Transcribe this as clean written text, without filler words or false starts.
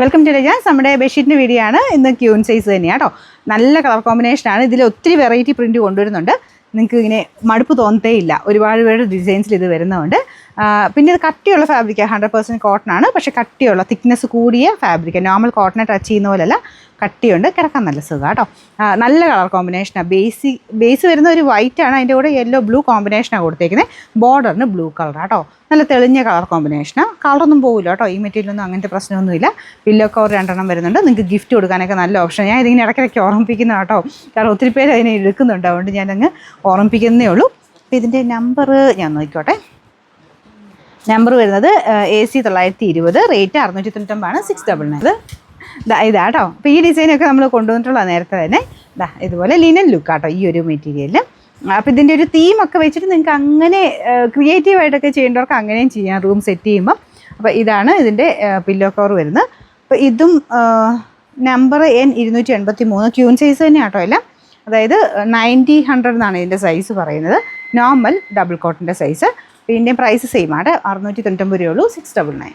Welcome to രജാസ്. നമ്മുടെ ബെഡ്ഷീറ്റിൻ്റെ video ആണ്. ഇന്ന് ക്യൂൻ സൈസ് തന്നെയാണ് കേട്ടോ. നല്ല കളർ കോമ്പിനേഷനാണ്. ഇതിൽ ഒത്തിരി വെറൈറ്റി പ്രിൻറ്റ് കൊണ്ടുവരുന്നുണ്ട്. നിങ്ങൾക്ക് ഇങ്ങനെ മടുപ്പ് തോന്നത്തേ ഇല്ല. ഒരുപാട് ഡിസൈൻസിൽ ഇത് വരുന്നതുകൊണ്ട്. പിന്നെ ഇത് കട്ടിയുള്ള ഫാബ്രിക്കാണ്. 100% കോട്ടൺ ആണ്. പക്ഷേ കട്ടിയുള്ള തിക്നെസ് കൂടിയ ഫാബ്രിക്. നോർമൽ കോട്ടനെ ടച്ച് ചെയ്യുന്ന പോലെയല്ല, കട്ടിയുണ്ട്. കിടക്കാൻ നല്ല സുഖമാണ് കേട്ടോ. നല്ല കളർ കോമ്പിനേഷനാണ്. ബേസ് വരുന്ന ഒരു വൈറ്റ് ആണ്. അതിൻ്റെ കൂടെ യെല്ലോ ബ്ലൂ കോമ്പിനേഷനാണ് കൊടുത്തേക്കുന്നത്. ബോർഡറിന് ബ്ലൂ കളറാണ് കേട്ടോ. നല്ല തെളിഞ്ഞ കളർ കോമ്പിനേഷനാണ്. കളറൊന്നും പോകില്ല കേട്ടോ. ഈ മെറ്റീരിയലൊന്നും അങ്ങനത്തെ പ്രശ്നമൊന്നുമില്ല. പില്ലോ കവർ 2 വരുന്നുണ്ട്. നിങ്ങൾക്ക് ഗിഫ്റ്റ് കൊടുക്കാനൊക്കെ നല്ല ഓപ്ഷൻ. ഞാൻ ഇതിങ്ങനെ ഇടയ്ക്കിടയ്ക്ക് ഓർമ്മിപ്പിക്കുന്ന കേട്ടോ. കാരണം ഒത്തിരി പേര് അതിനെ എടുക്കുന്നുണ്ട്. അതുകൊണ്ട് ഞാനങ്ങ് ഓർമ്മിപ്പിക്കുന്നേ ഉള്ളൂ. അപ്പോൾ ഇതിൻ്റെ നമ്പർ ഞാൻ നോക്കിക്കോട്ടെ. നമ്പർ വരുന്നത് AC 920, റേറ്റ് 699, 699. ഇതാട്ടോ. അപ്പോൾ ഈ ഡിസൈനൊക്കെ നമ്മൾ കൊണ്ടുവന്നിട്ടുള്ള നേരത്തെ തന്നെ. ഇതുപോലെ ലിനൻ ലുക്കാട്ടോ ഈ ഒരു മെറ്റീരിയലിൽ. അപ്പോൾ ഇതിൻ്റെ ഒരു തീമൊക്കെ വെച്ചിട്ട് നിങ്ങൾക്ക് അങ്ങനെ ക്രിയേറ്റീവായിട്ടൊക്കെ ചെയ്യേണ്ടവർക്ക് അങ്ങനെയും ചെയ്യാം റൂം സെറ്റ് ചെയ്യുമ്പം. അപ്പോൾ ഇതാണ് ഇതിൻ്റെ പില്ലോ കവർ വരുന്നത്. അപ്പോൾ ഇതും നമ്പർ N283 ക്യൂൻ സൈസ് തന്നെയാണ് കേട്ടോ എല്ലാം. അതായത് 90-100 എന്നാണ് ഇതിൻ്റെ സൈസ് പറയുന്നത്. നോർമൽ ഡബിൾ കോട്ടിൻ്റെ സൈസ്. ഇതിൻ്റെ പ്രൈസ് സെയിം ആണ്. 699 രൂപയുള്ളൂ, 699.